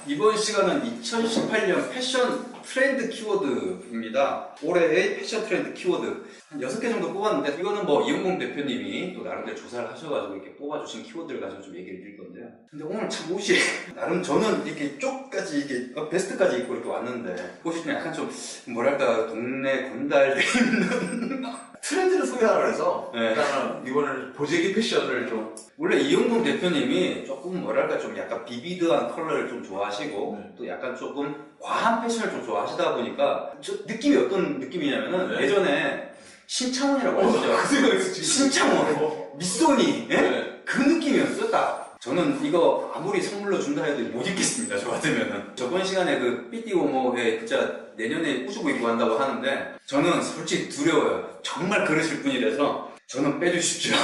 이번 시간은 2018년 패션 트렌드 키워드입니다. 올해의 패션 트렌드 키워드 한 6개 정도 뽑았는데, 이거는 뭐 이영봉 대표님이 또 나름대로 조사를 하셔가지고 이렇게 뽑아주신 키워드를 가지고 좀 얘기를 드릴 건데요. 근데 오늘 참 옷이 나름 저는 이렇게 쪽까지 이렇게 베스트까지 입고 이렇게 왔는데, 옷이 좀 약간 좀 뭐랄까 동네 건달돼 있는 트렌드를 소개하라 그래서 네. 일단은 이번에는 보재기 패션을 좀. 원래 이영동 대표님이 조금 뭐랄까 좀 약간 비비드한 컬러를 좀 좋아하시고 또 약간 조금 과한 패션을 좀 좋아하시다 보니까 저 느낌이 어떤 느낌이냐면은 예전에 신창원이라고 아시죠? 그 생각했지. 신창원, 미소니 네. 그 느낌이었어요 딱. 저는 이거 아무리 선물로 준다 해도 못 입겠습니다. 저 같으면은. 저번 시간에 그 삐띠오모에 진짜 내년에 우주고 입고 한다고 하는데, 저는 솔직히 두려워요. 정말 그러실 분이라서 저는 빼주십시오.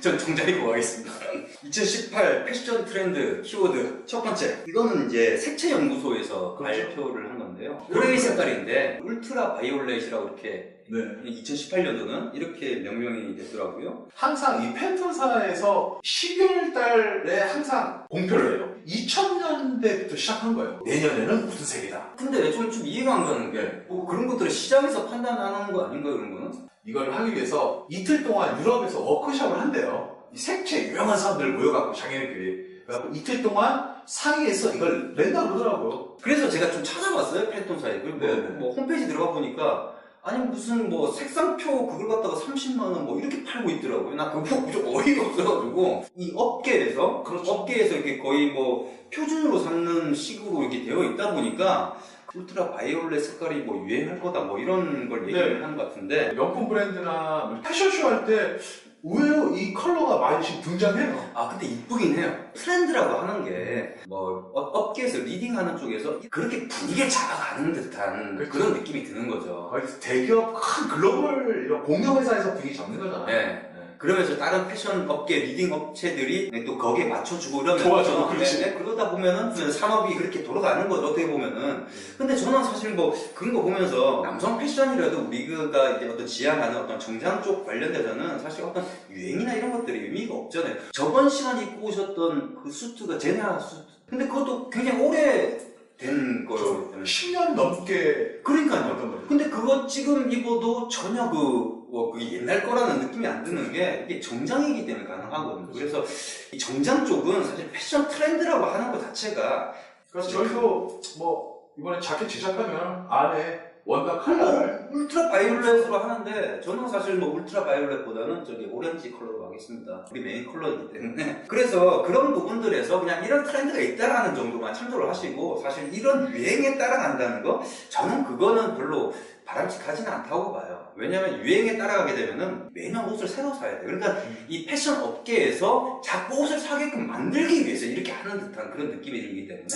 전 정장 입고 가겠습니다. 2018 패션 트렌드 키워드 첫 번째, 이거는 이제 색채연구소에서 그렇죠. 발표를 한 건데요. 올해의 색깔인데 울트라 바이올렛이라고 이렇게 네. 2018년도는 이렇게 명명이 됐더라고요. 항상 이 팬톤사에서 12월 달에 항상 공표를 해요. 2000년대부터 시작한 거예요. 내년에는 무슨 색이다. 근데 좀 이해가 안 가는 게, 뭐 그런 것들을 시장에서 판단하는 거 아닌가요, 그런 거는? 이걸 하기 위해서 이틀 동안 유럽에서 워크숍을 한대요. 이 색채 유명한 사람들 모여갖고 장애인들이. 그래갖고 이틀 동안 상의해서 이걸 낸다고 그러더라고요. 그래서 제가 좀 찾아봤어요, 팬톤사에. 그리고 네네. 뭐 홈페이지 들어가 보니까, 아니 무슨 뭐 색상표 그걸 갖다가 30만원 뭐 이렇게 팔고 있더라고요. 나 그거 보고 좀 어이가 없어가지고, 이 업계에서 그렇죠. 업계에서 이렇게 거의 뭐 표준으로 삼는 식으로 이렇게 되어 있다 보니까 울트라 바이올렛 색깔이 뭐 유행할 거다 뭐 이런 걸 얘기를 네. 하는 것 같은데, 명품 브랜드나 패션쇼 할 때 의외로 이 컬러가 많이 지금 등장해요. 아 근데 이쁘긴 해요. 트렌드라고 하는 게 뭐 업계에서 리딩하는 쪽에서 그렇게 분위기를 잡아가는 듯한 그렇죠. 그런 느낌이 드는 거죠. 거의 대기업 큰 글로벌 이런 공룡회사에서 분위기 잡는 거잖아요. 네. 그러면서 다른 패션 업계 리딩 업체들이 또 거기에 맞춰주고 이러면 도와줘, 그렇지. 그러다 보면은 산업이 그렇게 돌아가는 거죠, 어떻게 보면은. 근데 저는 사실 뭐 그런 거 보면서 남성 패션이라도 우리가 이제 어떤 지향하는 어떤 정장 쪽 관련돼서는 사실 어떤 유행이나 이런 것들이 의미가 없잖아요. 저번 시간에 입고 오셨던 그 수트가 제네아 수트. 근데 그것도 굉장히 오래 된 거예요. 10년 넘게 그러니까요. 어떤 거죠? 근데 그거 지금 입어도 전혀 그게 옛날 거라는 느낌이 안 드는 게, 이게 정장이기 때문에 가능하거든요. 그래서 이 정장 쪽은 사실 패션 트렌드라고 하는 것 자체가, 그래서 저희도 뭐 이번에 자켓 제작하면 안에 원단 컬러를 울트라 바이올렛으로 하는데, 저는 사실 뭐 울트라 바이올렛보다는 저기 오렌지 컬러로 하겠습니다. 우리 메인 컬러이기 때문에. 그래서 그런 부분들에서 그냥 이런 트렌드가 있다라는 정도만 참조를 하시고, 사실 이런 유행에 따라간다는 거, 저는 그거는 별로 바람직하지는 않다고 봐요. 왜냐면 유행에 따라가게 되면은 매년 옷을 새로 사야 돼. 그러니까 이 패션 업계에서 자꾸 옷을 사게끔 만들기 위해서 이렇게 하는 듯한 그런 느낌이 들기 때문에,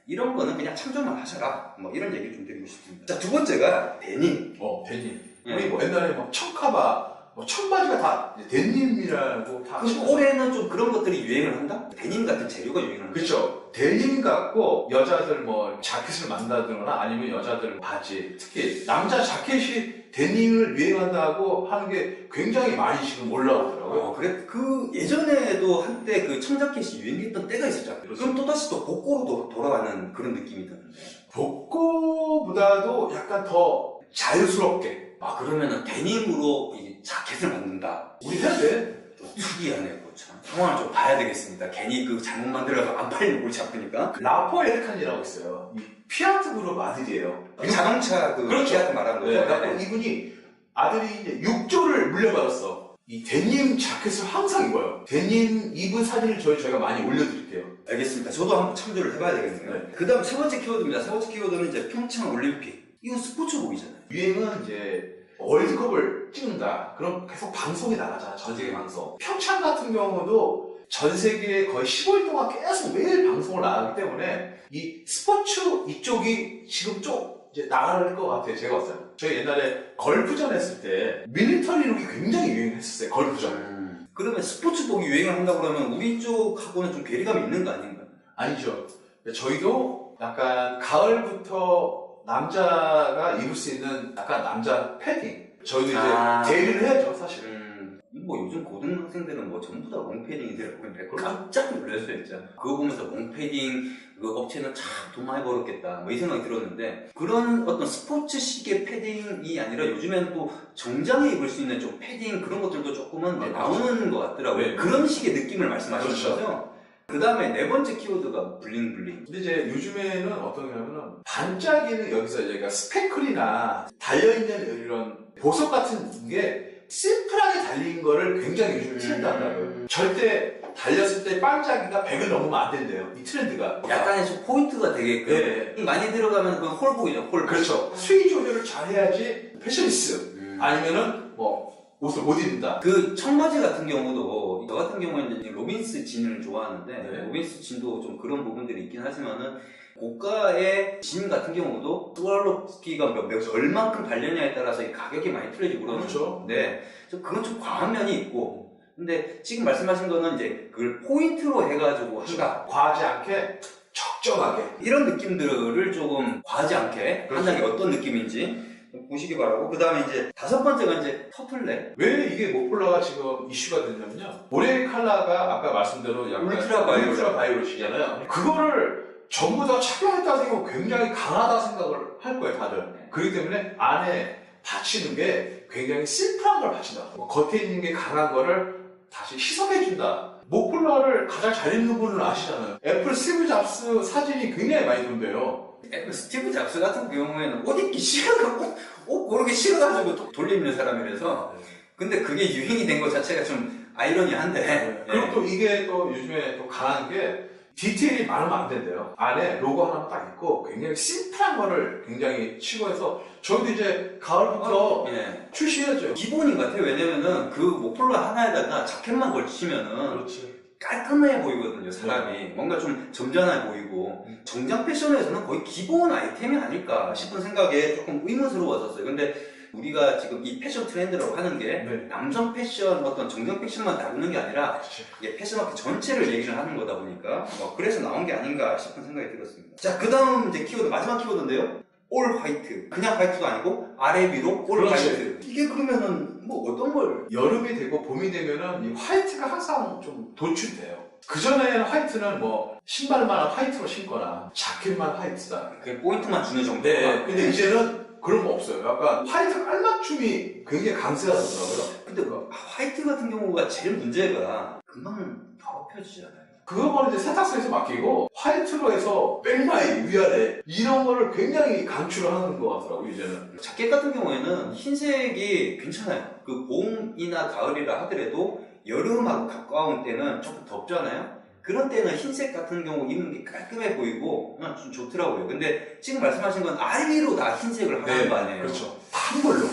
이런 거는 그냥 참조만 하셔라, 뭐 이런 얘기를 좀 드리고 싶습니다. 자, 두 번째가 데님. 데님. 예. 우리 뭐 옛날에 뭐 청카바, 뭐 청바지가 다 이제 데님이라고 다. 그럼 올해는 좀 그런 것들이 유행을 한다? 데님 같은 재료가 유행을 한다? 그렇죠. 데님 갖고 여자들 뭐 자켓을 만들거나 아니면 여자들 바지, 특히 남자 자켓이 데님을 유행한다고 하는 게 굉장히 많이 지금 올라오더라고요. 그래? 그 예전에도 한때 그 청자켓이 유행했던 때가 있었잖아요. 그렇죠. 그럼 또다시 또 복고로 돌아가는 그런 느낌이 드는데. 복고보다도 약간 더 자유스럽게. 그러면은 데님으로 이 자켓을 만든다. 우리 해야 돼. 좀 특이하네요, 그거 참. 상황을 좀 봐야 되겠습니다. 괜히 그 잘못 만들어서 안 팔리는 골치 아프니까. 라포 에르칸이라고 있어요. 이 피아트 그룹 아들이에요. 자동차 그 그렇죠. 피아트 말하는 거죠. 네, 그래서 이분이 아들이 이제 6조를 물려받았어. 이 데님 자켓을 항상 입어요. 데님 입은 사진을 저희가 많이 올려드릴게요. 알겠습니다. 저도 한번 참조를 해봐야 되겠네요. 네. 그 다음 세 번째 키워드입니다. 세 번째 키워드는 이제 평창 올림픽. 이거 스포츠복이잖아요. 유행은 이제 월드컵을 찍는다. 그럼 계속 방송이 나가잖아. 전 세계 방송. 평창 같은 경우도 전 세계에 거의 15일 동안 계속 매일 방송을 나가기 때문에 이 스포츠 이쪽이 지금 좀 이제 나갈 것 같아요. 제가 봤어요. 저희 옛날에 걸프전 했을 때 밀리터리 룩이 굉장히 유행했었어요. 걸프전. 그러면 스포츠복이 유행을 한다고 그러면 우리 쪽하고는 좀 괴리감이 있는 거 아닌가요? 아니죠. 저희도 약간 가을부터 남자가 입을 수 있는 약간 남자 패딩. 저희도 이제 대리를 해야죠, 사실. 뭐 요즘 고등학생들은 뭐 전부 다 롱패딩이더라고요. 내가 깜짝 놀랐어요, 진짜. 그거 보면서 롱패딩 그 업체는 참 돈 많이 벌었겠다, 뭐 이 생각이 들었는데, 그런 어떤 스포츠식의 패딩이 아니라 요즘에는 또 정장에 입을 수 있는 좀 패딩 그런 것들도 조금은 이제 나오는 것 같더라고요. 네. 그런 식의 느낌을 말씀하시는 그렇죠. 거죠. 그 다음에 네 번째 키워드가 블링블링. 근데 이제 요즘에는 어떤 거냐면은 반짝이는 여기서 얘가 스패클이나 달려있는 이런 보석 같은 게 심플하게 달린 거를 굉장히 요즘 트렌드하더라고요. 절대 달렸을 때 반짝이가 100을 넘으면 안 된대요. 이 트렌드가. 약간의 좀 포인트가 되게끔 네. 많이 들어가면 그 홀복이죠, 홀복. 그렇죠. 수위 조절을 잘 해야지 패셔니스트. 아니면은 뭐 옷을 못 입는다. 그 청바지 같은 경우도 저 같은 경우에는 이제 로빈스 진을 좋아하는데 네. 로빈스 진도 좀 그런 부분들이 있긴 하지만은 고가의 진 같은 경우도 스와로스키가 얼만큼 발렸냐에 따라서 이 가격이 많이 틀려지고 그렇죠. 네, 그건 좀 과한 면이 있고, 근데 지금 말씀하신 거는 이제 그걸 포인트로 해가지고 한다, 과하지 않게 적정하게. 이런 느낌들을 조금 과하지 않게 그렇죠. 한다는 게 어떤 느낌인지 보시기 바라고. 그 다음에 이제 다섯 번째가 이제 터틀넥. 왜 이게 모폴라가 지금 이슈가 됐냐면요. 올해 컬러가 아까 말씀대로 약간 울트라 바이올렛이잖아요. 그거를 전부 다 착용했다 생각하면 굉장히 강하다 생각을 할 거예요, 다들. 그렇기 때문에 안에 받치는 게 굉장히 심플한 걸 받친다. 겉에 있는 게 강한 거를 다시 희석해준다. 모폴라를 가장 잘 입는 분은 아시잖아요. 애플 스티브 잡스 사진이 굉장히 많이 돈대요. 애플 스티브 잡스 같은 경우에는 옷 입기 싫어가지고 옷 고르기 싫어가지고 돌려입는 사람이라서. 근데 그게 유행이 된 것 자체가 좀 아이러니한데. 그리고 또 이게 또 요즘에 또 강한 게 디테일이 많으면 안 된대요. 안에 로고 하나 딱 있고 굉장히 심플한 거를 굉장히 치고해서 저희도 이제 가을부터 예. 출시해야죠. 기본인 것 같아요. 왜냐면은 그 모폴라 하나에다가 자켓만 걸치면은 그렇지. 깔끔해 보이거든요, 사람이. 뭔가 좀 점잖해 보이고. 정장 패션에서는 거의 기본 아이템이 아닐까 싶은 생각에 조금 의문스러웠었어요. 근데 우리가 지금 이 패션 트렌드라고 하는 게 네. 남성 패션, 어떤 정장 패션만 다루는 게 아니라 그렇지. 이게 패션업계 전체를 얘기를 하는 거다 보니까 그래서 나온 게 아닌가 싶은 생각이 들었습니다. 자, 그 다음 이제 키워드, 마지막 키워드인데요. 올 화이트. 그냥 화이트도 아니고 아래 위로 올 그렇지. 화이트. 이게 그러면은 뭐 어떤 걸? 여름이 되고 봄이 되면은 이 화이트가 항상 좀 도출돼요. 그전에는 화이트는 뭐 신발만 화이트로 신거나 자켓만 화이트다. 그 포인트만 주는 정도. 네. 근데 이제는 그런 거 없어요. 약간 화이트 깔맞춤이 굉장히 강세하더라고요. 근데 그 화이트 같은 경우가 제일 문제가 금방 더럽혀지잖아요. 그거는 이제 세탁소에서 맡기고 화이트로 해서 백라인 위아래 이런 거를 굉장히 강추를 하는 것 같더라고요, 이제는. 자켓 같은 경우에는 흰색이 괜찮아요. 그 봄이나 가을이라 하더라도 여름하고 가까운 때는 조금 덥잖아요. 그런 때는 흰색 같은 경우 입는 게 깔끔해 보이고 좀 좋더라고요. 근데 지금 말씀하신 건 아래 위로 다 흰색을 하는 거 아니에요? 그렇죠. 다 한 걸로.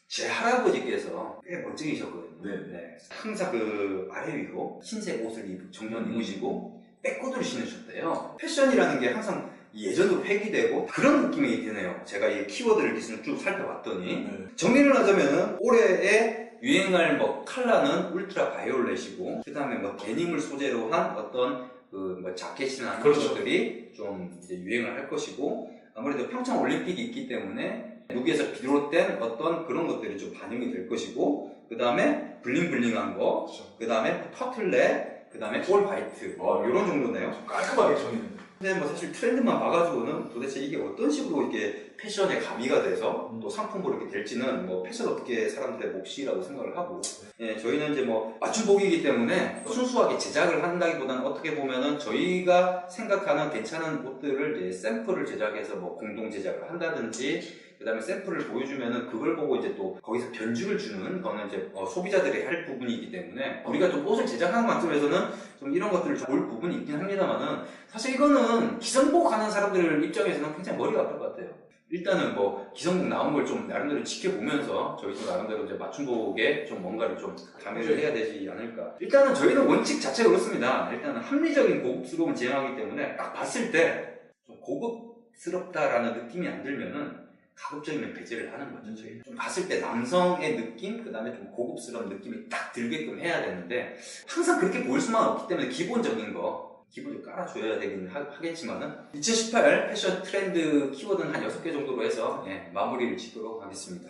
제 할아버지께서 꽤 멋쟁이셨거든요. 네. 항상 그 아래 위로 흰색 옷을 정년 입으시고 백구두를 신으셨대요. 패션이라는 게 항상 예전으로 회귀되고 그런 느낌이 드네요. 제가 이 키워드를 기준으로 쭉 살펴봤더니 정리를 하자면은 올해의 유행할 컬러는 울트라 바이올렛이고, 그 다음에 데님을 소재로 한 어떤 자켓이나 이런 그렇죠. 것들이 좀 이제 유행을 할 것이고, 아무래도 평창 올림픽이 있기 때문에 여기에서 비롯된 어떤 그런 것들이 좀 반영이 될 것이고, 그 다음에 블링블링한 거, 그렇죠. 그 다음에 터틀넥, 그 다음에 올 화이트, 이런 정도네요. 깔끔하게 정리는. 근데 사실 트렌드만 봐가지고는 도대체 이게 어떤 식으로 이게 패션에 가미가 돼서 또 상품으로 이렇게 될지는 패션 업계 사람들의 몫이라고 생각을 하고, 예, 저희는 이제 맞춤복이기 때문에 순수하게 제작을 한다기보다는 어떻게 보면은 저희가 생각하는 괜찮은 옷들을 이제 샘플을 제작해서 공동 제작을 한다든지, 그 다음에 샘플을 보여주면은 그걸 보고 이제 또 거기서 변주를 주는 거는 이제 소비자들이 할 부분이기 때문에 우리가 좀 옷을 제작하는 관점에서는 좀 이런 것들을 좀 볼 부분이 있긴 합니다만은, 사실 이거는 기성복 하는 사람들 입장에서는 굉장히 머리가 아플 것 같아요. 일단은 기성복 나온 걸 좀 나름대로 지켜보면서 저희도 나름대로 이제 맞춤복에 좀 뭔가를 좀 가미를 해야 되지 않을까. 일단은 저희는 원칙 자체가 그렇습니다. 일단은 합리적인 고급스러움을 지향하기 때문에 딱 봤을 때 좀 고급스럽다라는 느낌이 안 들면은 가급적이면 배제를 하는 거죠. 저희는 좀 봤을 때 남성의 느낌, 그 다음에 좀 고급스러운 느낌이 딱 들게끔 해야 되는데, 항상 그렇게 보일 수만 없기 때문에 기본적인 거 기본적으로 깔아줘야 되긴 하겠지만은, 2018 패션 트렌드 키워드는 한 6개 정도로 해서 마무리를 짓도록 하겠습니다.